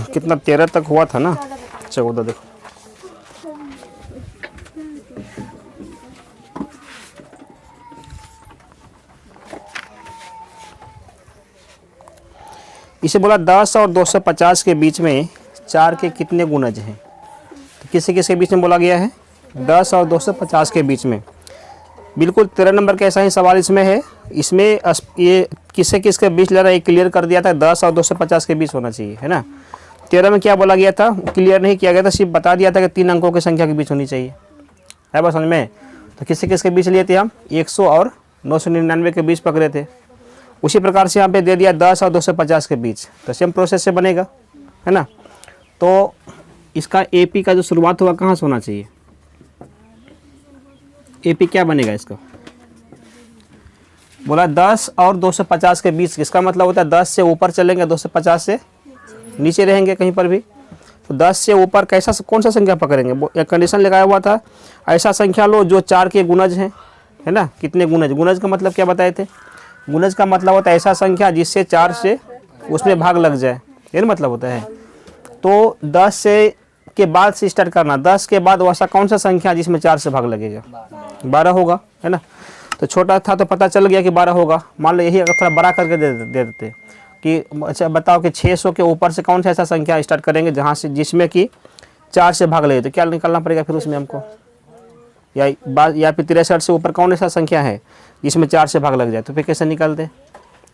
कितना 13 तक हुआ था ना। 14 देखो, इसे बोला 10 और 250 के बीच में 4 के कितने गुणज हैं। तो किससे किसके बीच में बोला गया है, 10 और 250 के बीच में। बिल्कुल 13 नंबर का ऐसा ही सवाल इसमें है। इसमें ये किससे किसके बीच ले रहा है, क्लियर कर दिया था, 10 और 250 के बीच होना चाहिए, है ना। 13 में क्या बोला गया था, क्लियर नहीं किया गया था, सिर्फ बता दिया था कि 3 अंकों की संख्या के बीच होनी चाहिए, है बस समझ में। तो किससे किसके बीच लिए थे हम, 100 और 999 के बीच पकड़े थे। उसी प्रकार से यहाँ पे दे दिया 10 और 250 के बीच, तो सेम प्रोसेस से बनेगा, है ना। तो इसका एपी का जो शुरुआत हुआ कहाँ से होना चाहिए, एपी क्या बनेगा इसका, बोला 10 और 250 के बीच। इसका मतलब होता है 10 से ऊपर चलेंगे, 250 से नीचे रहेंगे कहीं पर भी। तो 10 से ऊपर कैसा कौन सा संख्या पकड़ेंगे, एक कंडीशन लगाया हुआ था, ऐसा संख्या लो जो 4 के गुणज हैं, है ना। कितने गुणज, गुणज का मतलब क्या बताए थे, गुणज का मतलब होता है ऐसा संख्या जिससे 4 से उसमें भाग लग जाए, ये मतलब होता है। तो 10 से के बाद से स्टार्ट करना, 10 के बाद वैसा कौन सा संख्या जिसमें 4 से भाग लगेगा, 12 होगा, है ना। तो छोटा था तो पता चल गया कि 12 होगा। मान लो यही अगर थोड़ा बड़ा करके दे देते कि अच्छा बताओ कि 600 के ऊपर से कौन सा ऐसा संख्या स्टार्ट करेंगे जहाँ से जिसमें कि 4 से भाग लगे, तो क्या निकालना पड़ेगा फिर उसमें हमको, या फिर 63 से ऊपर कौन ऐसा संख्या है जिसमें 4 से भाग लग जाए, तो फिर कैसे निकालते,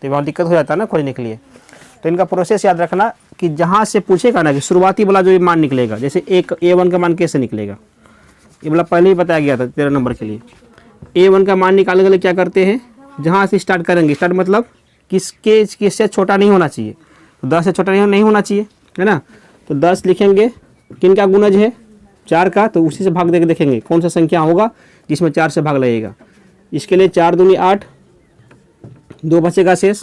तो वहाँ दिक्कत हो जाता है ना खोजने के लिए। तो इनका प्रोसेस याद रखना कि जहाँ से पूछेगा ना कि शुरुआती वाला जो मान निकलेगा, जैसे एक A1 का मान कैसे निकलेगा, ये वाला पहले ही बताया गया था 13 नंबर के लिए। A1 का मान निकालने के लिए क्या करते हैं, जहाँ से स्टार्ट करेंगे, स्टार्ट मतलब किससे छोटा नहीं होना चाहिए, तो 10 से छोटा नहीं होना चाहिए, है ना। तो 10 लिखेंगे, किन का गुणज है, 4 का, तो उसी से भाग देके देखेंगे कौन सा संख्या होगा जिसमें 4 से भाग लगेगा। इसके लिए 4 दूनी 8, 2 बचेगा शेष।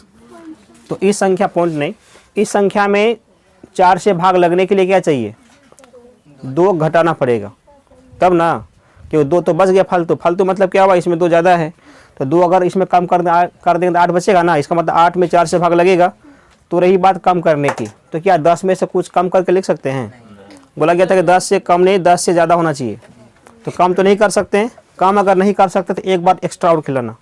तो इस संख्या पॉइंट नहीं, इस संख्या में 4 से भाग लगने के लिए क्या चाहिए, 2 घटाना पड़ेगा तब ना, कि 2 तो बच गया फालतू। फालतू मतलब क्या हुआ, इसमें 2 ज़्यादा है, तो 2 अगर इसमें कम कर देंगे तो 8 बचेगा ना। इसका मतलब 8 में 4 से भाग लगेगा। तो रही बात कम करने की, तो क्या 10 में से कुछ कम करके लिख सकते हैं, बोला गया था कि 10 से कम नहीं 10 से ज़्यादा होना चाहिए। तो कम तो नहीं कर सकते हैं, कम अगर नहीं कर सकते तो एक बार एक्स्ट्रा और खिलाना,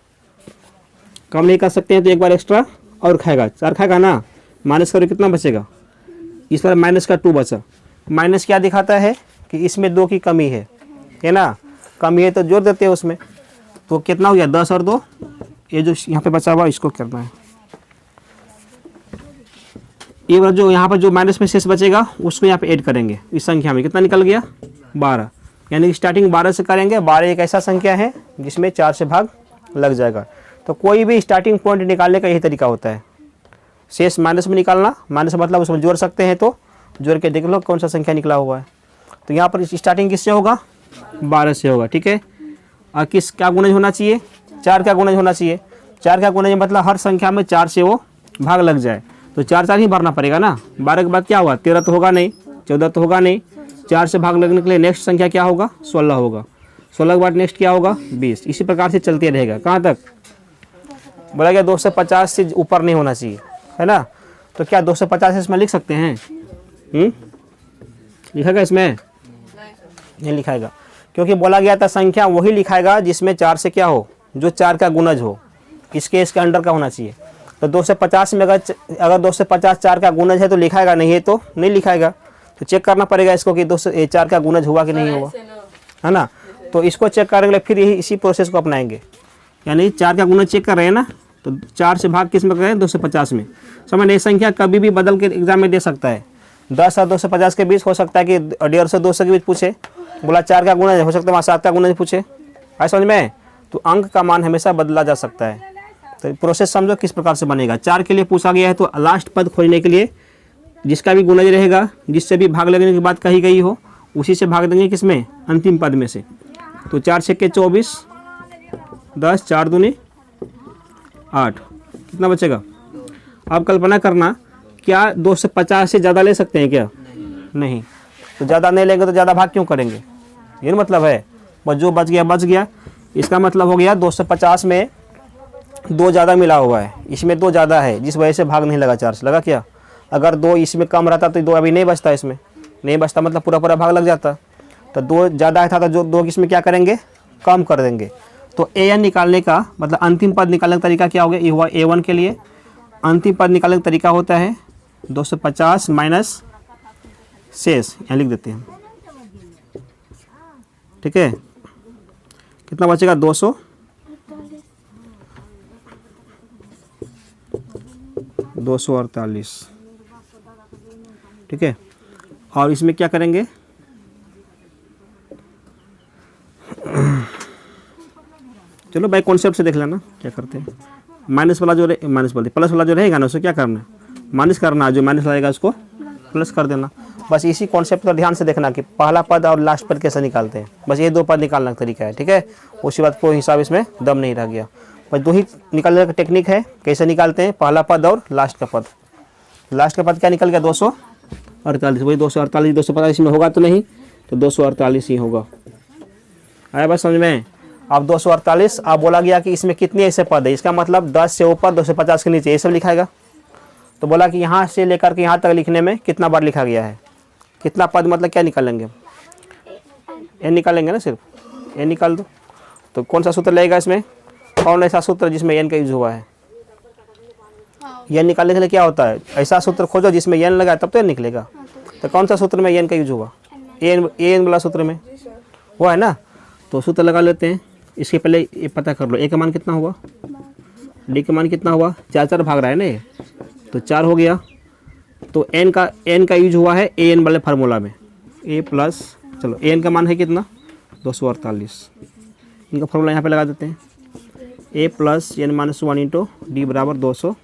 कम नहीं कर सकते हैं तो एक बार एक्स्ट्रा और खाएगा, 4 खाएगा ना। माइनस करो कितना बचेगा, इस पर माइनस का 2 बचा। माइनस क्या दिखाता है कि इसमें 2 की कमी है ना, कमी है तो जोड़ देते हैं उसमें। तो कितना हो गया, 10 और 2, ये जो यहाँ पे बचा हुआ इसको करना है, ये वाला जो यहाँ पर जो माइनस में शेष बचेगा उसको यहाँ पे ऐड करेंगे। इस संख्या में कितना निकल गया, 12, यानी कि स्टार्टिंग 12 से करेंगे। 12 एक ऐसा संख्या है जिसमें 4 से भाग लग जाएगा। तो कोई भी स्टार्टिंग पॉइंट निकालने का यही तरीका होता है, शेष माइनस में निकालना, माइनस मतलब उसमें जोड़ सकते हैं, तो जोड़ के देख लो कौन सा संख्या निकला हुआ है। तो यहाँ पर स्टार्टिंग किससे होगा, 12 से होगा, ठीक है। और किस क्या गुणज होना चाहिए, 4 का गुणज होना चाहिए। 4 का गुणज मतलब हर संख्या में 4 से वो भाग लग जाए, तो 4 ही भरना पड़ेगा ना। 12 के बाद क्या होगा, 13 तो होगा नहीं, 14 तो होगा नहीं। 4 से भाग लगने के लिए नेक्स्ट संख्या क्या होगा, 16 होगा। 16 के बाद नेक्स्ट क्या होगा, 20। इसी प्रकार से चलते रहेगा, कहाँ तक, बोला गया 250 से ऊपर नहीं होना चाहिए, है ना। तो क्या 250 इसमें लिख सकते हैं, लिखेगा इसमें नहीं लिखाएगा, क्योंकि बोला गया था संख्या वही लिखाएगा जिसमें 4 से क्या हो, जो 4 का गुणज हो, इसके अंडर का होना चाहिए। तो 250 में अगर 250 4 का गुणज है तो लिखाएगा, नहीं है तो नहीं लिखाएगा। तो चेक करना पड़ेगा इसको कि 4 का गुणज हुआ कि नहीं हुआ, है ना। तो इसको चेक करने के लिए फिर यही इसी प्रोसेस को अपनाएंगे, यानी 4 का गुणज चेक कर रहे हैं ना, तो 4 से भाग किस में करें, 250 में। समझ नहीं, संख्या कभी भी बदल के एग्जाम में दे सकता है। 10 और 250 के बीच हो सकता है कि 150 से 200 के बीच पूछे, बोला 4 का गुणज हो सकता है वहाँ 7 का गुणज पूछे, ऐसा समझ में। तो अंक का मान हमेशा बदला जा सकता है। तो प्रोसेस समझो किस प्रकार से बनेगा। 4 के लिए पूछा गया है तो लास्ट पद खोजने के लिए जिसका भी गुणज रहेगा, जिससे भी भाग लगने की बात कही गई हो, उसी से भाग देंगे किसमें, अंतिम पद में से। तो 4 छक्के 24, 10, 4 दूनी 8, कितना बचेगा। अब कल्पना करना, क्या 250 से ज़्यादा ले सकते हैं क्या, नहीं। तो ज़्यादा नहीं लेंगे तो ज़्यादा भाग क्यों करेंगे, ये मतलब है। बस जो बच गया। इसका मतलब हो गया 250 में 2 ज़्यादा मिला हुआ है, इसमें 2 ज़्यादा है, जिस वजह से भाग नहीं लगा 4 से, लगा क्या। अगर 2 इसमें कम रहता तो 2 अभी नहीं बचता, इसमें नहीं बचता मतलब पूरा पूरा भाग लग जाता। तो 2 ज़्यादा था तो जो 2 इसमें क्या करेंगे, कम कर देंगे। तो an निकालने का मतलब अंतिम पद निकालने का तरीका क्या हो गया, ये हुआ a1 के लिए। अंतिम पद निकालने का तरीका होता है 250 माइनस शेष, यहाँ लिख देते हैं, ठीक है। कितना बचेगा 248, ठीक है। और इसमें क्या करेंगे, चलो भाई कॉन्सेप्ट से देख लेना क्या करते हैं। माइनस वाला जो माइनस बोलते प्लस वाला जो रहेगा ना, उसको क्या करना है, माइनस करना, जो माइनस लगेगा उसको प्लस कर देना। बस इसी कॉन्सेप्ट का ध्यान से देखना कि पहला पद और लास्ट पद कैसे निकालते हैं, बस ये 2 पद निकालने का तरीका है, ठीक है। उसके बाद कोई हिसाब इसमें दम नहीं रह गया, बस 2 ही निकालने का टेक्निक है। कैसे निकालते हैं, पहला पद और लास्ट का पद। लास्ट का पद क्या निकल गया 248, वही 248, 250 में होगा तो नहीं, तो 248 ही होगा। आया बस समझ में। अब 248, अब बोला गया कि इसमें कितने ऐसे पद है, इसका मतलब 10 से ऊपर 250 के नीचे ये सब लिखाएगा। तो बोला कि यहाँ से लेकर के यहाँ तक लिखने में कितना बार लिखा गया है, कितना पद मतलब क्या निकालेंगे, n निकालेंगे ना, सिर्फ n निकाल दो। तो कौन सा सूत्र लगेगा इसमें, कौन ऐसा सूत्र जिसमें n का यूज हुआ है। n निकालने के लिए क्या होता है, ऐसा सूत्र खोजो जिसमें n लगा तब तो n निकलेगा। तो कौन सा सूत्र में n का यूज हुआ, an वाला सूत्र में वो है ना। तो सूत्र लगा लेते हैं। इसके पहले ये पता कर लो a का मान कितना हुआ, d का मान कितना हुआ, 4 भाग रहा है ना ये, तो 4 हो गया। तो n का यूज हुआ है an वाले फार्मूला में, a प्लस, चलो an का मान है कितना 248, इनका फार्मूला यहाँ पे लगा देते हैं, a plus n minus 1 into D बराबर 200।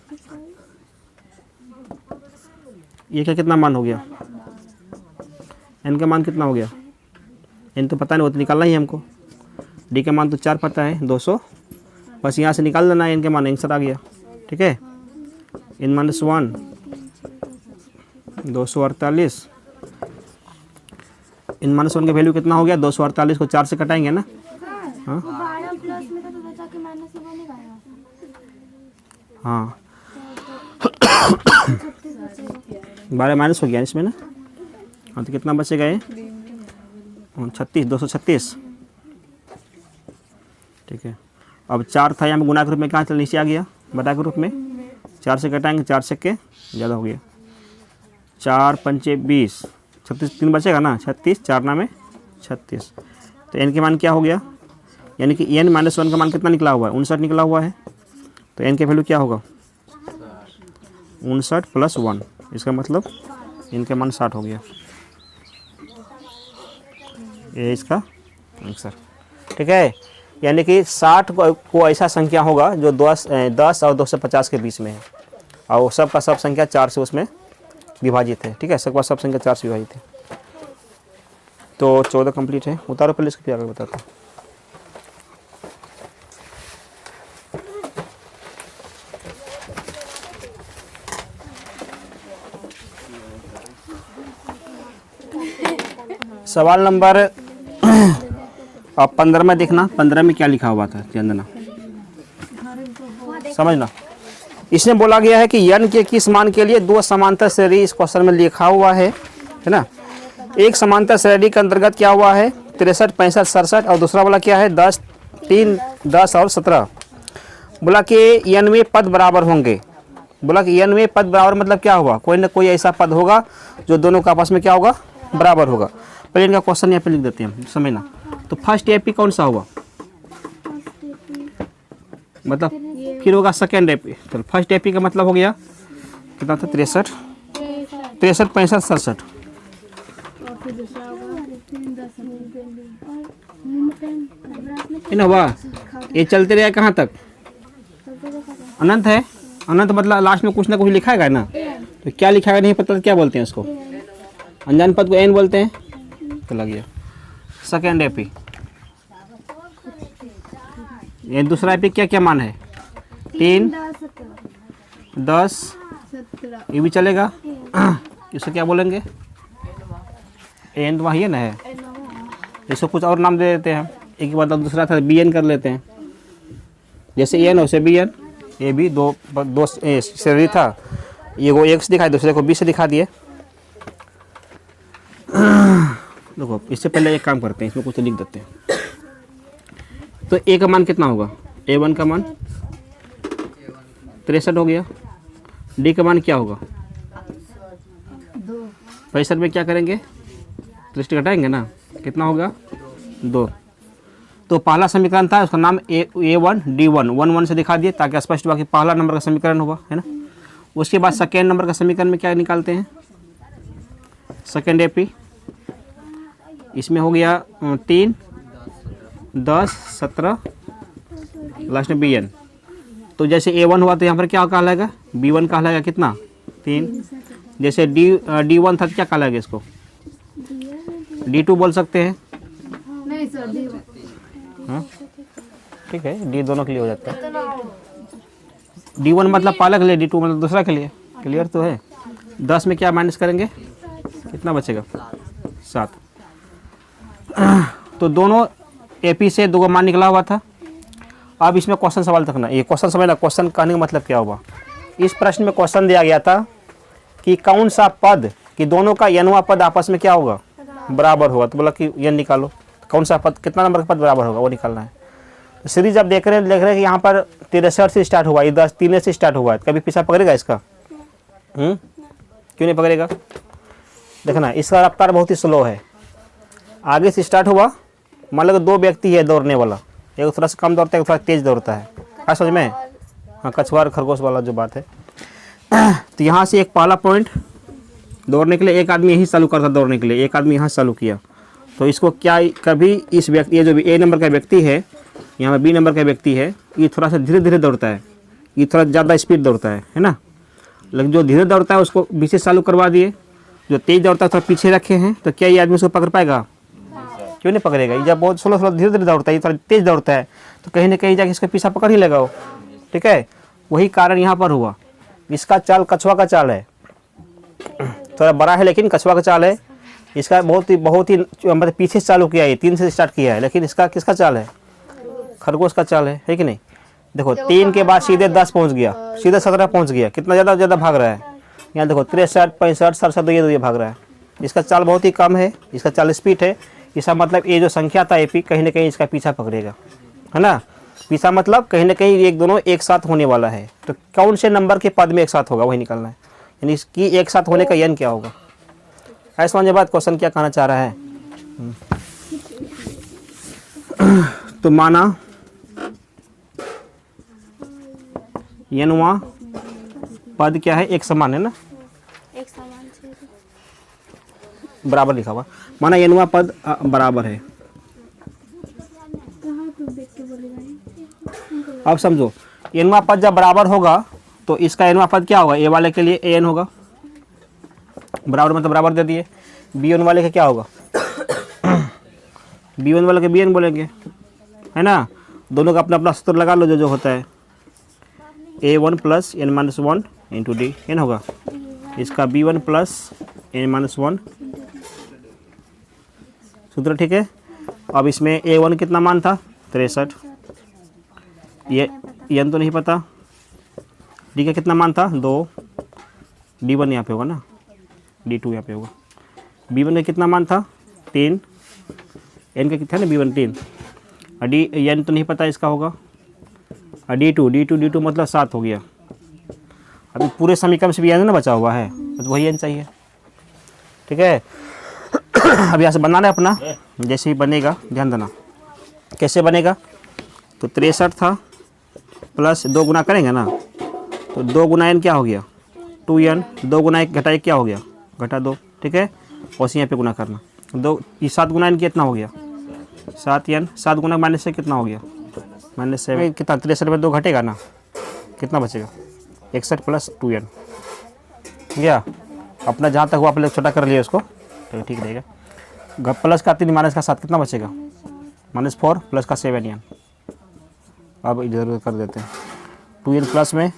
ये क्या कितना मान हो गया, n का मान कितना हो गया, n तो पता नहीं, वो तो निकालना ही हमको। d का मान तो 4 पता है 200, बस यहाँ से निकाल देना n का मान, आंसर आ गया, ठीक है। n माइनस 1 248, n माइनस 1 का वैल्यू कितना हो गया 248 को 4 से कटाएंगे ना, हाँ हाँ 12 माइनस हो गया इसमें ना, हाँ तो कितना बचेगा ये 36, 236, ठीक है। अब 4 था यहाँ में गुणा के रूप में, कहाँ चल नीचे आ गया बटा के रूप में, 4 से कटाएंगे, 4 से के ज़्यादा हो गया, 4 पंचे 20, 36 3 बचेगा ना, 36 4 ना में 36। तो n के मान क्या हो गया, यानी कि n माइनस 1 का मान कितना निकला हुआ है 59 निकला हुआ है। तो n के वैल्यू क्या होगा 59 प्लस 1, इसका मतलब n का मान 60 हो गया, ये इसका आंसर, ठीक है। यानी कि 60 को ऐसा संख्या होगा जो 10 और 250 के बीच में है, और सबका सब संख्या 4 से उसमें विभाजित है, ठीक है, सबका सब संख्या 4 से विभाजित है। तो 14 कंप्लीट है। उतारो पहले इसको, फिर आगे बताता हूँ। सवाल नंबर अब 15 में देखना, 15 में क्या लिखा हुआ था चंदना, समझना। इसमें बोला गया है कि n के किस मान के लिए 2 समांतर श्रेणी इस क्वेश्चन में लिखा हुआ है ना। एक समांतर श्रेणी के अंतर्गत क्या हुआ है 63, 65, 67, और दूसरा वाला क्या है 10, 3, 10 और 17। बोला कि n में पद बराबर होंगे। बोला कि n में पद बराबर मतलब क्या हुआ, कोई ना कोई ऐसा पद होगा जो दोनों का आपस में क्या होगा, बराबर होगा। पहले इनका क्वेश्चन यहाँ पे लिख देते हैं, समझना। तो फर्स्ट एपी कौन सा हुआ, मतलब फिर होगा सेकेंड एपी। चलो फर्स्ट एपी का मतलब हो गया कितना था 63, 65, 67। ना हुआ, ये चलते रहे कहाँ तक, अनंत है। अनंत मतलब लास्ट में कुछ ना कुछ लिखाएगा ना, तो क्या लिखाएगा नहीं पता, तो क्या बोलते हैं उसको, अनजान पद को एन बोलते हैं। तो लग गया सेकेंड एपी। ये दूसरा एपी क्या क्या मान है 3, 10, ये भी चलेगा। इसको क्या बोलेंगे, एन तो वही है ना है, इसको कुछ और नाम दे देते हैं। एक बार दूसरा था बी एन कर लेते हैं, जैसे एन वैसे बी एन। ये भी दो श्रेणी था, ये को 1 से दिखाई, दूसरे को 20 से दिखा दिए। देखो इससे पहले एक काम करते हैं, इसमें कुछ लिख देते हैं। तो ए का मान कितना होगा, A1 का मान 63 हो गया। डी का मान क्या होगा 65 में क्या करेंगे 63 घटाएंगे ना, कितना होगा 2। तो पहला समीकरण था उसका नाम A1 D1 1 से दिखा दिए ताकि स्पष्ट हुआ कि पहला नंबर का समीकरण होगा, है ना। उसके बाद सेकेंड नंबर का समीकरण में क्या निकालते हैं, सेकेंड AP, इसमें हो गया 3 10 17 लास्ट में BN। तो जैसे A1 हुआ तो यहाँ पर क्या कहलाएगा B1 कहलाएगा कितना 3। जैसे D1 था तो क्या कहलाएगा इसको D2 बोल सकते हैं। नहीं सर हाँ ठीक है, D दोनों के लिए हो जाता है। D1 मतलब पहला के लिए, D2 मतलब दूसरा के लिए। क्लियर तो है। 10 में क्या माइनस करेंगे, कितना बचेगा 7। तो दोनों AP से 2 का मान निकला हुआ था। अब इसमें क्वेश्चन सवाल रखना, ये क्वेश्चन समझना, क्वेश्चन कहने का मतलब क्या हुआ। इस प्रश्न में क्वेश्चन दिया गया था कि कौन सा पद कि दोनों का n वां पद आपस में क्या होगा बराबर होगा। तो बोला कि n निकालो, कौन सा पद कितना नंबर का पद बराबर होगा वो निकालना है। तो सीरीज अब देख रहे हैं कि यहाँ पर 63 से स्टार्ट हुआ, ये 10 3 से स्टार्ट हुआ है, कभी पीछा पकड़ेगा इसका क्यों नहीं पकड़ेगा। देखना इसका रफ्तार बहुत ही स्लो है, आगे से स्टार्ट हुआ, मान लो 2 व्यक्ति है दौड़ने वाला, एक थोड़ा सा कम दौड़ता है एक थोड़ा तेज दौड़ता है, क्या समझ में। हाँ कछुआ खरगोश वाला जो बात है। तो यहाँ से एक पहला पॉइंट दौड़ने के लिए एक आदमी यहीं चालू करता, दौड़ने के लिए एक आदमी यहाँ चालू किया, तो इसको क्या कभी इस व्यक्ति, ये जो A नंबर का व्यक्ति है, यहाँ पर B नंबर का व्यक्ति है, ये थोड़ा सा धीरे धीरे दौड़ता है, ये थोड़ा ज़्यादा स्पीड दौड़ता है ना। लेकिन जो धीरे दौड़ता है उसको बीच से चालू करवा दिए, जो तेज दौड़ता है थोड़ा पीछे रखे हैं, तो क्या ये आदमी उसको पकड़ पाएगा, क्यों नहीं पकड़ेगा। ये जब बहुत स्लो धीरे धीरे दौड़ता है, ये थोड़ा तेज दौड़ता है, तो कहीं ना कहीं जाके इसका पीछा पकड़ ही लेगा वो। ठीक है, वही कारण यहाँ पर हुआ। इसका चाल कछुआ का चाल है, थोड़ा बड़ा है लेकिन कछुआ का चाल है। इसका बहुत ही मतलब पीछे से चालू किया है, 3 से स्टार्ट किया है, लेकिन इसका किसका चाल है खरगोश का चाल है कि नहीं। देखो 3 के बाद सीधे 10 पहुँच गया, सीधे 17 पहुँच गया, कितना ज़्यादा भाग रहा है। यहाँ देखो 63 65 67 ये भाग रहा है, इसका चाल बहुत ही कम है, इसका चाल स्पीड है। इसका मतलब ये जो संख्या था AP कहीं ना कहीं इसका पीछा पकड़ेगा, है ना। पीछा मतलब कहीं ना कहीं एक दोनों एक साथ होने वाला है। तो कौन से नंबर के पद में एक साथ होगा वही निकालना है, यानी इसकी एक साथ होने का n क्या होगा। ऐसा समझे बात, क्वेश्चन क्या कहना चाह रहा है। तो माना n वां पद क्या है, एक समान है ना, एक समान से बराबर लिखा हुआ। माना n वां पद बराबर है। अब समझो n वां पद जब बराबर होगा तो इसका n वां पद क्या होगा, A वाले के लिए AN होगा, बराबर मतलब बराबर दे दिए। B1 वाले का क्या होगा B1 वाले के BN बोलेंगे, है ना। दोनों का अपना अपना सूत्र लगा लो, जो होता है A1 + n-1 × D n होगा। इसका B1 + n-1 सूत्र, ठीक है। अब इसमें A1 कितना मान था 63, ये n तो नहीं पता, D का कितना मान था 2, D1 यहाँ पे होगा ना, D2 यहाँ पे होगा। B1 का कितना मान था 3, n का कितना है ना B1 3, और n तो नहीं पता इसका होगा, और D2 मतलब 7 हो गया। अभी पूरे समीकरण से भी n ना बचा हुआ है, तो वही n चाहिए, ठीक है। अब यहाँ से बनाना है अपना, जैसे ही बनेगा ध्यान देना कैसे बनेगा। तो 63 था प्लस 2 गुना करेंगे ना, तो 2 गुना n क्या हो गया 2n, 2 गुना 1 घटा 1 क्या हो गया घटा 2, ठीक है। और यहाँ पे गुना करना, 2 ये 7 गुना n कितना हो गया 7n, 7 गुना माइनस से कितना हो गया -7, कितना 63 में 2 घटेगा ना, कितना बचेगा 61 + 2n गया। अपना जहाँ तक हुआ आप लोग छोटा कर लिए उसको, तो ठीक रहेगा। प्लस का 3 माइनस का 7 कितना बचेगा -4 प्लस का 7n। अब इधर कर देते हैं 2n प्लस में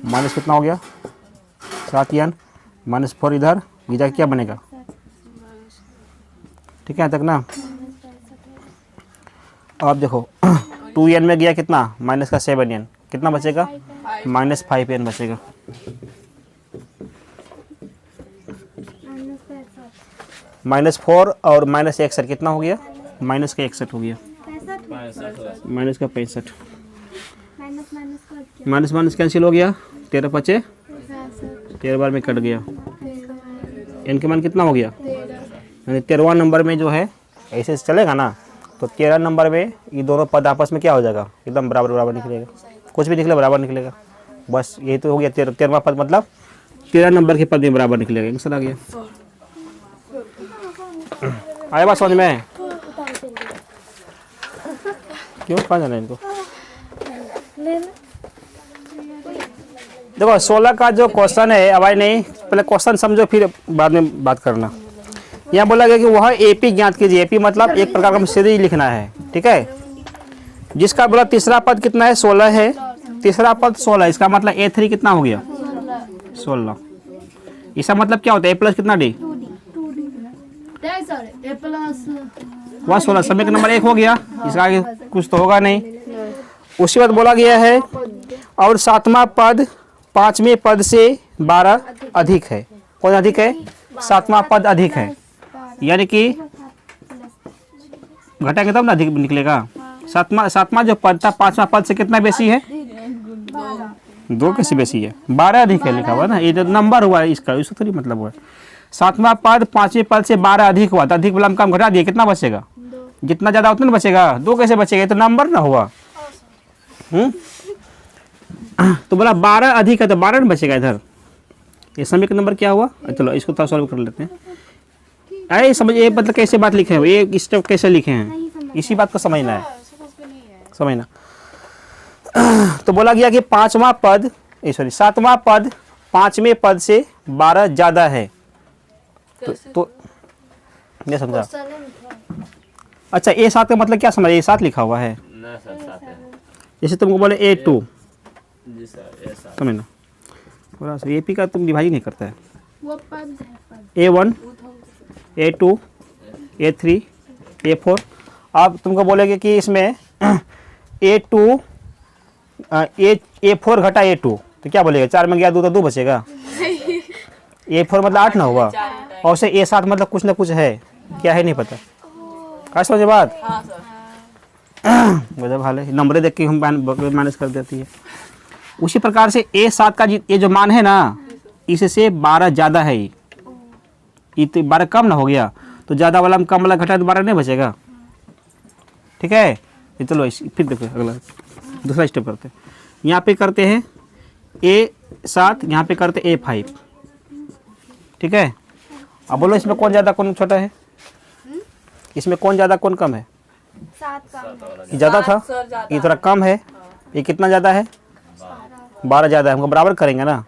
माइनस कितना हो गया 7n, -4 इधर, ये जाके क्या बनेगा, ठीक है यहाँ तक ना। अब देखो 2n में गया कितना माइनस का 7n, कितना बचेगा -5n बचेगा। -4 और -61 कितना हो गया? माइनस का 61 हो गया, माइनस का 65, माइनस माइनस कैंसिल हो गया, 13 पचे 13 बार में कट गया। n के मान कितना हो गया? यानी 13वां नंबर में जो है ऐसे चलेगा ना, तो 13 नंबर में ये दोनों पद आपस में क्या हो जाएगा? एकदम बराबर बराबर निकलेगा, कुछ भी निकले बराबर निकलेगा। बस यही तो हो गया 13वां पद, मतलब 13 नंबर के पद में बराबर निकलेगा। आंसर आ गया। आया बात समझ में? क्यों कहाँ जाना है इनको? देखो 16 का जो क्वेश्चन है, अब नहीं पहले क्वेश्चन समझो फिर बाद में बात करना। यहाँ बोला गया कि वह एपी ज्ञात कीजिए। एपी मतलब एक प्रकार का सीरीज लिखना है, ठीक है। जिसका बोला तीसरा पद कितना है? 16 है। तीसरा पद 16, इसका मतलब A3 कितना हो गया? 16। इसका मतलब क्या होता है? A प्लस कितना डी? वह 16 समीकरण नंबर 1 हो गया। इसका आगे कुछ तो होगा नहीं। उसके बाद बोला गया है और 7वां पद 5वें पद से 12 अधिक है। कौन अधिक है? 7वां पद अधिक है, यानी कि घटाएंगे तब ना अधिक निकलेगा। सातवां जो पद था 5वां पद से कितना बेसी है? 2 कैसे बेसी है? 12 अधिक है लिखा हुआ ना, ये जो नंबर हुआ है इसका थोड़ी मतलब हुआ है। 7वां पद 5वें पद से 12 अधिक हुआ, तो अधिक वाला काम घटा दिया, कितना बचेगा? जितना ज्यादा उतना बचेगा। 2 कैसे बचेगा? ये तो नंबर ना हुआ। तो बोला 12 अधिक है तो 12 नहीं बचेगा इधर। ये समीकरण नंबर क्या हुआ? चलो इसको थोड़ा सॉल्व कर लेते हैं। अरे समझ, ये मतलब कैसे बात लिखे हैं, ये स्टेप कैसे लिखे हैं, इसी बात को समझना है, समझना। तो बोला गया कि 7वां पद 5वें पद से 12 ज्यादा है। तो नहीं समझा? अच्छा A7 का मतलब क्या समझ? A7 लिखा हुआ है, जैसे तुमको बोले A2, समझना। थोड़ा सा AP का तुम डिवाइड नहीं करता है। A1 A2 A3 A4। आप तुमको बोलेगे कि इसमें A2 A4 घटा A2, तो क्या बोलेगा? 4 में गया 2 तो 2 बचेगा। A4 मतलब 8 ना हुआ, और से A7 मतलब कुछ ना कुछ है, क्या है नहीं पता। क्या समझे बात? मतलब हाल है, नंबर देख के हम माइनस कर देती है। उसी प्रकार से A7 का ये जो मान है ना, इससे 12 ज़्यादा है। ये तो 12 कम ना हो गया, तो ज़्यादा वाला कम वाला घटा तो 12 नहीं बचेगा, ठीक है। ये चलो फिर देखो अगला दूसरा स्टेप करते हैं। यहाँ पे करते हैं A7, यहाँ पे करते हैं A5, ठीक है। अब बोलो इसमें कौन ज़्यादा कौन छोटा है? इसमें कौन ज़्यादा कौन कम है? 7 ज़्यादा था, ये थोड़ा कम है। ये कितना ज़्यादा है? 12 ज़्यादा है। हमको बराबर करेंगे ना,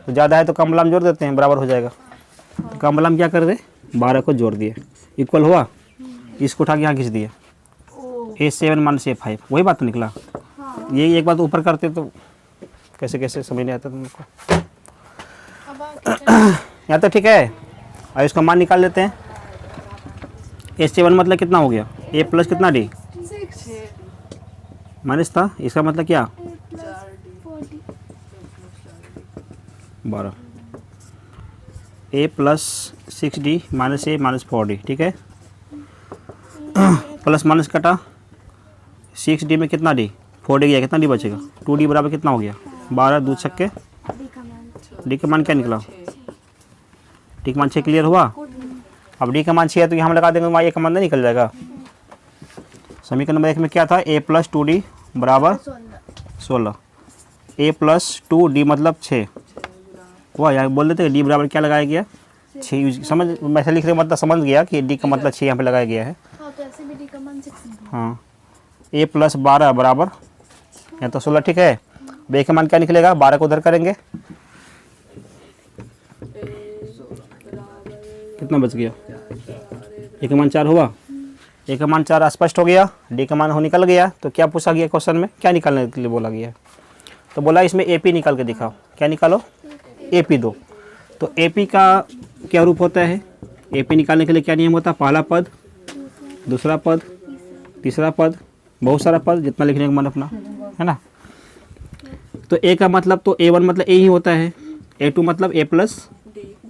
तो ज़्यादा है तो कम वाला में जोड़ देते हैं, बराबर हो जाएगा। तो कम वाला में क्या कर दे? 12 को जोड़ दिए, इक्वल हुआ। इसको उठा के यहाँ खींच दिए, A7 माइनस A5, वही बात तो निकला। ये एक बात ऊपर करते तो कैसे कैसे समझ नहीं आता तुमको। यहाँ तो ठीक है। और इसका मान निकाल लेते हैं। A7 मतलब कितना हो गया? A प्लस कितना डी? माइनस था, इसका मतलब क्या? 12। A plus 6D minus A minus 4D, ठीक है। प्लस माइनस कटा, 6D में कितना डी? 4D गया, कितना डी बचेगा? 2D बराबर कितना हो गया? 12 2 छक्के, डी का मान क्या निकला? डी का मान 6 क्लियर हुआ। अब डी का मान 6 है तो यहाँ हम लगा देंगे, वहाँ का मान नहीं निकल जाएगा। समीकरण नंबर 1 में क्या था? A प्लस 2D बराबर 16। A प्लस 2D मतलब 6 हुआ। यहाँ बोल देते हैं डी बराबर क्या लगाया गया? 6। समझ वैसे लिख रहे मतलब समझ गया कि डी का मतलब 6 यहाँ पे लगाया गया है। हाँ, A प्लस 12 बराबर यहाँ तो 16, ठीक है। B का मान क्या निकलेगा? 12 को उधर करेंगे, कितना बच गया? A का मान 4 हुआ। A का मान 4 स्पष्ट हो गया। D का मान हो निकल गया। तो क्या पूछा गया क्वेश्चन में? क्या निकालने के लिए बोला गया है? तो बोला इसमें AP निकाल के दिखाओ। क्या निकालो? AP दो। तो AP का क्या रूप होता है? AP निकालने के लिए क्या नियम होता है? पहला पद, दूसरा पद, तीसरा पद, बहुत सारा पद, जितना लिखने का मन अपना है ना। तो A का मतलब तो A1 मतलब A ही होता है, A2 मतलब A प्लस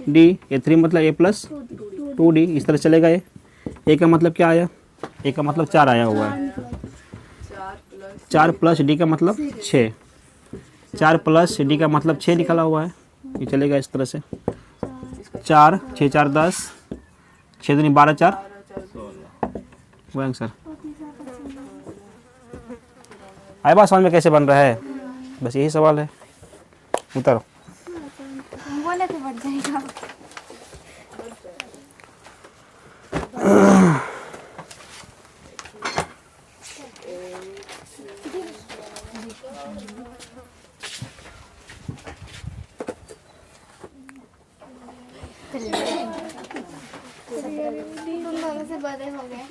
D, A3 मतलब A प्लस 2D इस तरह चलेगा ये। ए का मतलब क्या आया? ए का मतलब 4 आया हुआ है। 4 प्लस डी का मतलब 6। 4 प्लस डी का मतलब 6 निकला हुआ है। ये चलेगा इस तरह से। 4 6 4 10, 6 दूनी 12 4 वो आंसर। आए बात समझ में कैसे बन रहा है? बस यही सवाल है। उतारो। बोले तो बढ़ जाएगा। तुम दोनों से बड़े हो गए।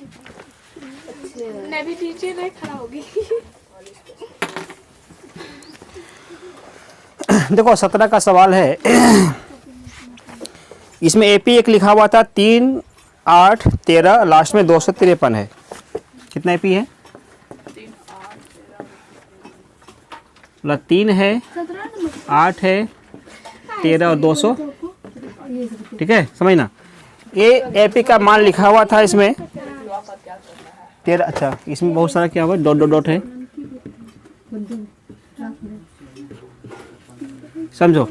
मैं भी नीचे नहीं खड़ा होगी। देखो 17 का सवाल है। इसमें एपी एक लिखा हुआ था 3 8 13, लास्ट में 253 है। कितना एपी है? 3 है, 8 है, 13 और 200। ठीक है, समझना। ये एपी का मान लिखा हुआ था इसमें 13। अच्छा, इसमें बहुत सारा क्या हुआ? डॉट डॉट डॉट है। समझो।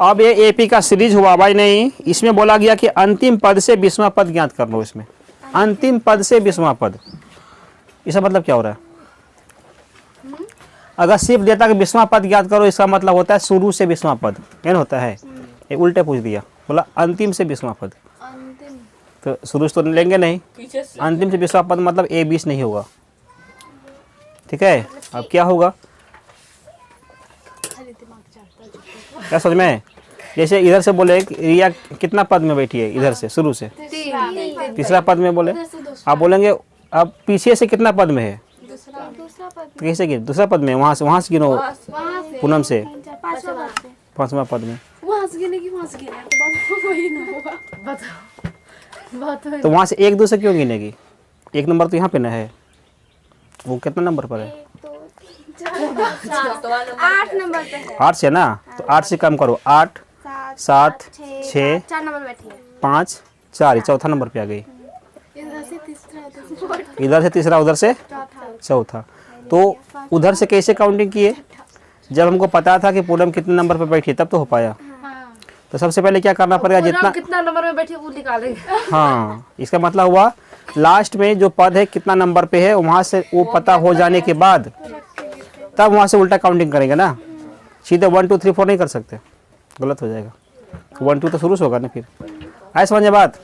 अब ये एपी का सीरीज हुआ भाई नहीं। इसमें बोला गया कि अंतिम पद से 20वां पद ज्ञात कर लो। इसमें अंतिम पद से 20वां पद, इसका मतलब क्या हो रहा है? अगर सिर्फ देता कि 20वां पद ज्ञात करो, इसका मतलब होता है शुरू से 20वां पद। क्या होता है? ये उल्टे पूछ दिया, बोला अंतिम से 20वां पद। तो शुरू से तो लेंगे नहीं, अंतिम से 20वां पद मतलब ए 20 नहीं होगा। ठीक है, अब क्या होगा? क्या समझ में? जैसे इधर से बोले रिया कितना पद में बैठी है? इधर से शुरू से तीसरा पद में बोले, आप बोलेंगे अब पीछे से कितना पद में है? तो कैसे गिन? दूसरा पद में, वहाँ से गिनो। पूनम से 5वां पद में, तो वहाँ से 1 2 से क्यों गिनेगी? 1 नंबर तो यहाँ पे ना है। वो कितना नंबर पर है? 8 नंबर पे है। 8 से ना, तो 8 से कम करो। 8 7 6 4 नंबर बैठी है। 5 4, ये चौथा नंबर पे आ गई। इधर से तीसरा, इधर से तीसरा, उधर से चौथा। तो उधर से कैसे काउंटिंग किए? जब हमको पता था कि पूनम कितने नंबर पे बैठी है, तब तो हो पाया। तो सबसे पहले क्या करना पड़ेगा? जितना कितना नंबर में बैठी वो निकालेंगे। हाँ, इसका मतलब हुआ लास्ट में जो पद है कितना नंबर पे है, वहाँ से वो पता हो जाने के बाद तब वहाँ से उल्टा काउंटिंग करेंगे ना। सीधे 1 2 3 4 नहीं कर सकते, गलत हो जाएगा। 1 2 तो शुरू से होगा ना। फिर आए समझे बात?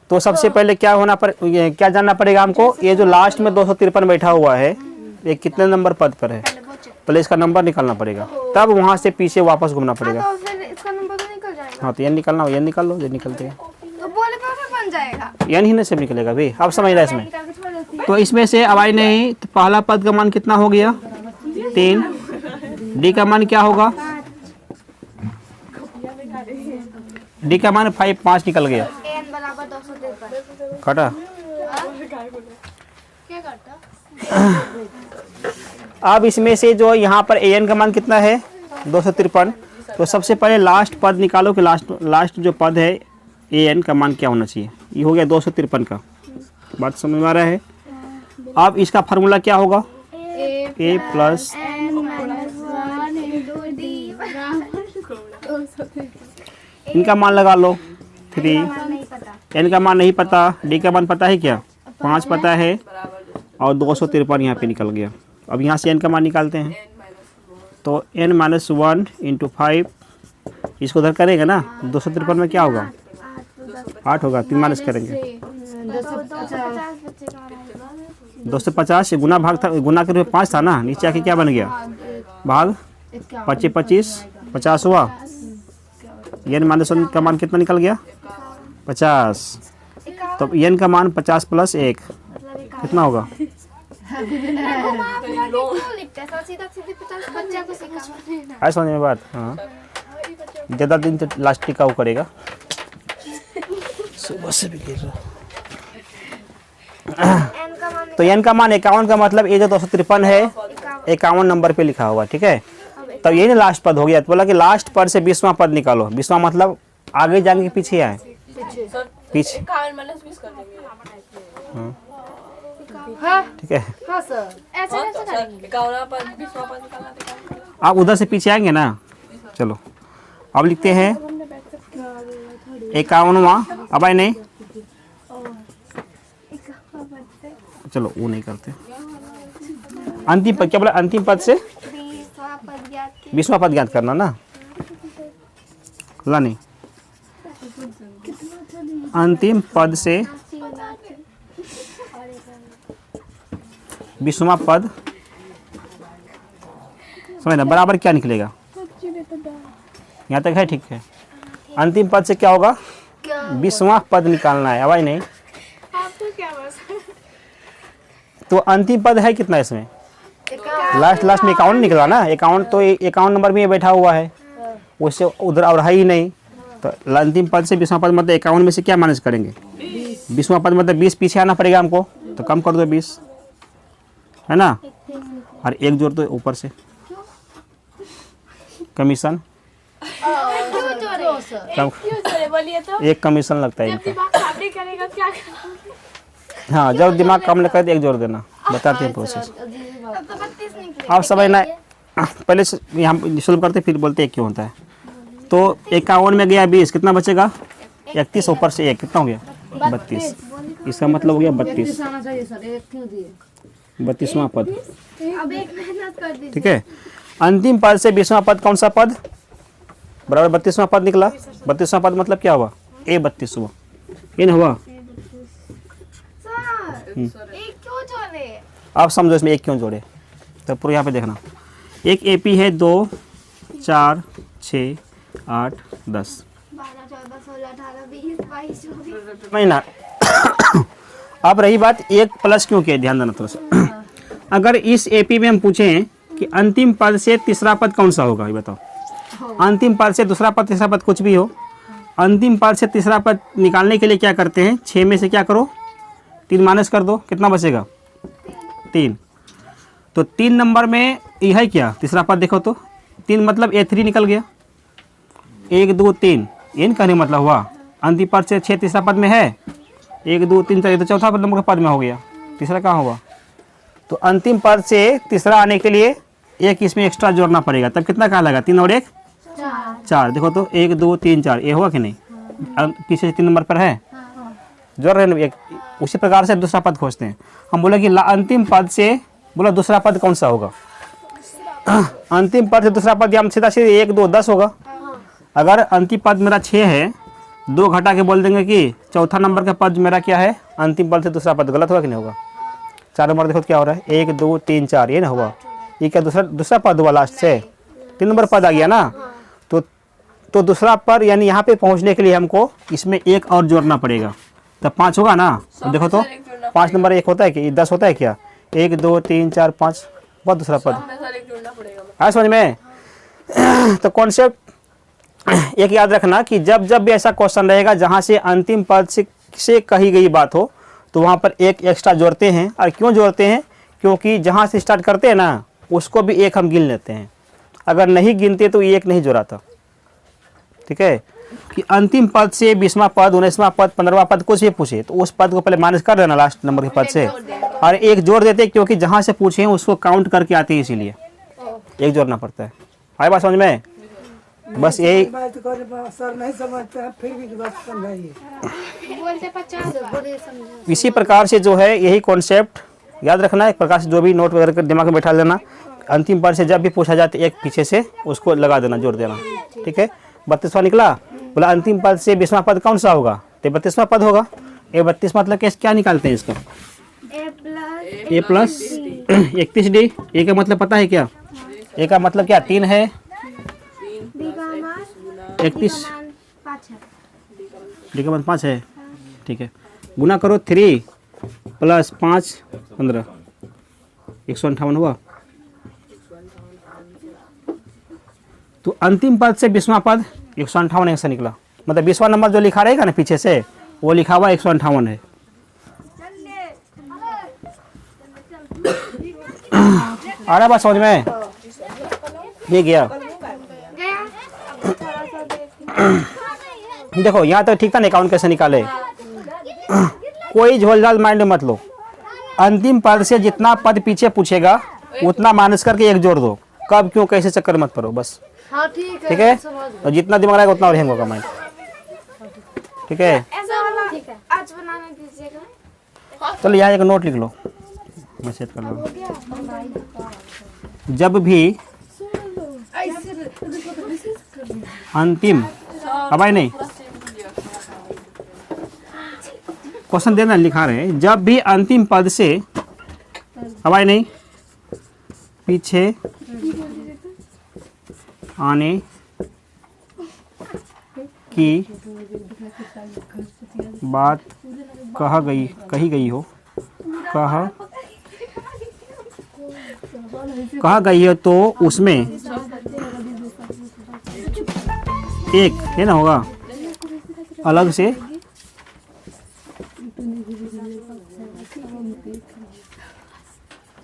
तो सबसे पहले क्या क्या जानना पड़ेगा हमको? ये जो लास्ट में 253 बैठा हुआ है, ये कितने नंबर पद पर है? पहले इसका नंबर निकालना पड़ेगा, तब वहाँ से पीछे वापस घूमना पड़ेगा। तो फिर इसका नंबर तो निकल जाएगा। हाँ, तो ये निकालना हो, ये निकाल लो, ये निकलते हैं। तो बोले पर फिर बन जाएगा। ये नहीं से निकलेगा भी। अब समझ रहा है इसमें? तो इसमें से अब आई नहीं, तो पहला पद का मान कितना हो गया? 3। डी का मान क्या होगा? डी का मान 5 निकल गया। n बराबर 253। काटा। क्या करता? अब इसमें से जो यहाँ पर an का मान कितना है? 253। तो सबसे पहले लास्ट पद निकालो कि लास्ट जो पद है an का मान क्या होना चाहिए। ये हो गया 253 का। बात समझ में आ रहा है? अब इसका फार्मूला क्या होगा? a प्लस इनका मान लगा लो 3। n का मान नहीं पता, d का मान पता है क्या? 5 पता है और 253 यहाँ पे निकल गया। अब यहाँ से n का मान निकालते हैं, तो n - 1 × 5, इसको उधर करेंगे ना। 253 में क्या होगा? 8 होगा। 3 माइनस करेंगे, 250 गुना भाग था, गुना के रूप में 5 था ना। नीचे आके क्या बन गया? भाग 25 25 50 हुआ। n - 1 का मान कितना निकल गया? 50। तो n का मान 50 प्लस 1 कितना होगा? आई समझ में बात? हाँ, ज़्यादा दिन तो लास्ट टिकाऊ करेगा। सुबह से भी गिर रहा। तो n का मान 51 का मतलब ये जो 253 है 51 नंबर पे लिखा हुआ। ठीक है, तब यही ना लास्ट पद हो गया। तो बोला कि लास्ट पद से 20वां पद निकालो। 20वां मतलब आगे जाने के पीछे आए। पीछे 51 - 20 कर देंगे। हाँ ठीक है। हाँ सर। ऐसे कैसे करेंगे? 51 पद 20 पद निकालना है। आप उधर से पीछे आएंगे ना। चलो अब लिखते हैं 51वां। अब आए नहीं, चलो वो नहीं करते। अंतिम पद क्या बोला? अंतिम पद से 20वां पद ज्ञात करना ना। ला नहीं, अंतिम पद से 20वां पद समझना बराबर क्या निकलेगा। यहाँ तक है? ठीक है। अंतिम पद से क्या होगा? 20वां पद निकालना है। आवाज नहीं। आपको क्या बस? तो अंतिम पद है कितना इसमें? लास्ट में 51 निकला ना। 51 तो 51 नंबर में ये बैठा हुआ है, उससे उधर और है ही नहीं। तो अंतिम पद से 20वां पद मतलब 51 में से क्या माइनस करेंगे? 20वां पद मतलब 20 पीछे आना पड़ेगा हमको, तो कम कर दो 20, है ना। और एक जोड़ दो ऊपर से, कमीशन कम, क्यों जोड़े बोलिए तो? एक कमीशन लगता है जब इनका। दिमाग काम नहीं करेगा क्या करेंगे? हाँ, जब दिमाग काम नहीं करे तो एक जोड़ देना। बताते हैं प्रोसेस। तब तो 32 निकले। आप समझना, पहले से यहाँ शुरू करते फिर बोलते हैं क्यों होता है। तो 51 में गया 20, कितना बचेगा? 31 ऊपर से 1 कितना हो गया? 32। इसका मतलब हो गया 32, आना चाहिए सर। एक क्यों दिए? 32वां पद। अब एक मेहनत कर दीजिए। ठीक है। अंतिम पद से 20वां पद कौन सा पद? बराबर 32वां पद निकला। 32वां पद मतलब क्या हुआ? A32 हुआ, ये नहीं हुआ? सर एक क्यों जोड़े? आप समझो इसमें एक क्यों जोड़े। तो पूरा यहाँ पे देखना, एक AP है 2 4 6 8 10 12 14 16 18 20 22 24। महीना। अब रही बात एक प्लस क्यों किया, ध्यान देना थोड़ा सा। अगर इस AP में हम पूछें कि अंतिम पद से तीसरा पद कौन सा होगा, ये बताओ। अंतिम पद से दूसरा पद तीसरा पद कुछ भी हो, अंतिम पद से तीसरा पद निकालने के लिए क्या करते हैं? 6 में से क्या करो? 3 माइनस कर दो, कितना बचेगा? 3। तो 3 नंबर में यह है क्या? तीसरा पद देखो तो 3 मतलब A3 निकल गया। 1 2 3 ये कहने मतलब हुआ अंतिम पद से 6 तीसरा पद में है। 1 2 3 4 तो चौथा नंबर के पद में हो गया, तीसरा कहाँ होगा? तो अंतिम पद से तीसरा आने के लिए एक इसमें एक्स्ट्रा जोड़ना पड़ेगा, तब कितना कहाँ लगा? 3 और 1 4। देखो तो 1 2 3 4 ये हुआ कि नहीं? पीछे 3 नंबर पर है, जोड़ रहे हैं। उसी प्रकार से दूसरा पद खोजते हैं हम। बोले कि अंतिम पद से बोला दूसरा पद कौन सा होगा? अंतिम पद से दूसरा पद हम सीधा सीधे 1 2 10 होगा। अगर अंतिम पद मेरा 6 है, 2 घटा के बोल देंगे कि चौथा नंबर का पद मेरा क्या है? अंतिम पद से दूसरा पद। गलत होगा कि नहीं होगा? 4 नंबर देखो क्या हो रहा है? 1 2 3 4 ये ना हुआ, ये क्या दूसरा पद हुआ? लास्ट से 3 नंबर पद आ गया ना। तो दूसरा पद यानी यहाँ पे पहुँचने के लिए हमको इसमें एक और जोड़ना पड़ेगा, तब 5 होगा ना। तो देखो तो 5 नंबर 1 होता है कि 10 होता है क्या? 1 2 3 4 5 बहुत दूसरा पद है, समझ में। तो कॉन्सेप्ट एक याद रखना कि जब जब भी ऐसा क्वेश्चन रहेगा जहाँ से अंतिम पद से कही गई बात हो, तो वहाँ पर एक एक्स्ट्रा जोड़ते हैं। और क्यों जोड़ते हैं? क्योंकि जहाँ से स्टार्ट करते हैं ना, उसको भी एक हम गिन लेते हैं। अगर नहीं गिनते तो एक नहीं जोड़ा था। ठीक है, कि अंतिम पद से 20वां पद 19वां पद 15वां पद कुछ भी पूछे तो उस पद को पहले माइनस कर देना लास्ट नंबर के पद से, और एक जोड़ देते, क्योंकि जहाँ से पूछे हैं उसको काउंट करके आते हैं, इसीलिए एक जोड़ना पड़ता है। आए बात समझ में? बस यही सर नहीं समझते हैं, फिर भी बात समझाइए। बोलते 50। इसी प्रकार से जो है यही कॉन्सेप्ट याद रखना है। एक प्रकार से जो भी नोट वगैरह कर दिमाग में बैठा लेना। अंतिम पद से जब भी पूछा जाए तो एक पीछे से उसको लगा देना, जोड़ देना। ठीक है, 32वां निकला। बोला अंतिम पद से 20वां पद कौन सा होगा? तो 32वां पद होगा। ये 32 मतलब क्या निकालते हैं इसका? A plus 31D। ए का मतलब पता है क्या? ए का मतलब क्या? 3 है, 31 डी का मतलब 5 है। ठीक है, गुना करो 3 प्लस 5 15 158 हुआ। तो अंतिम पद से 20वां पद 158 ऐसा निकला। मतलब 20वां नंबर जो लिखा रहेगा ना पीछे से, वो लिखा हुआ 158 है। आ रहा बात समझ में? ये गया। देखो यहाँ तक ठीक था ना, अकाउंट कैसे निकाले। कोई झोलझाल माइंड में मत लो। अंतिम पद से जितना पद पीछे पूछेगा उतना माइनस करके एक जोड़ दो। कब क्यों कैसे चक्कर मत पड़ो बस। हाँ ठीक है, ठीक है, समझ गए। और जितना दिमाग रहेगा उतना और हैंग होगा माइंड। ठीक है, ऐसा वाला आज बनाने दीजिएगा। चलो यहाँ एक नोट लिख लो, मैसेज कर लो। जब भी अंतिम, अब आई नहीं, क्वेश्चन देना लिखा रहे हैं। जब भी अंतिम पद से, अब आई नहीं, पीछे आने की बात कही गई हो, कहा गई है तो उसमें एक है ना होगा अलग से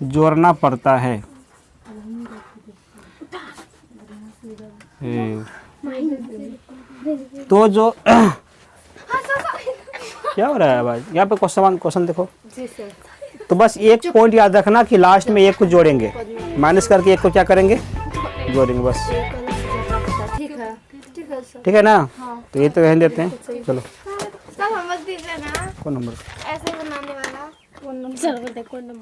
जोड़ना पड़ता है। तो जो क्या हो रहा है आवाज? यहाँ पे क्वेश्चन देखो। जी सर। तो बस एक पॉइंट याद रखना कि लास्ट में एक को जोड़ेंगे, माइनस करके एक को क्या करेंगे, जोड़ेंगे बस। ठीक है, ठीक है सर। ठीक है ना? तो ये तो रहने देते हैं। चलो सब समझ दीजिए ना, कौन नंबर? ऐसे बनाने वाला। कौन नंबर?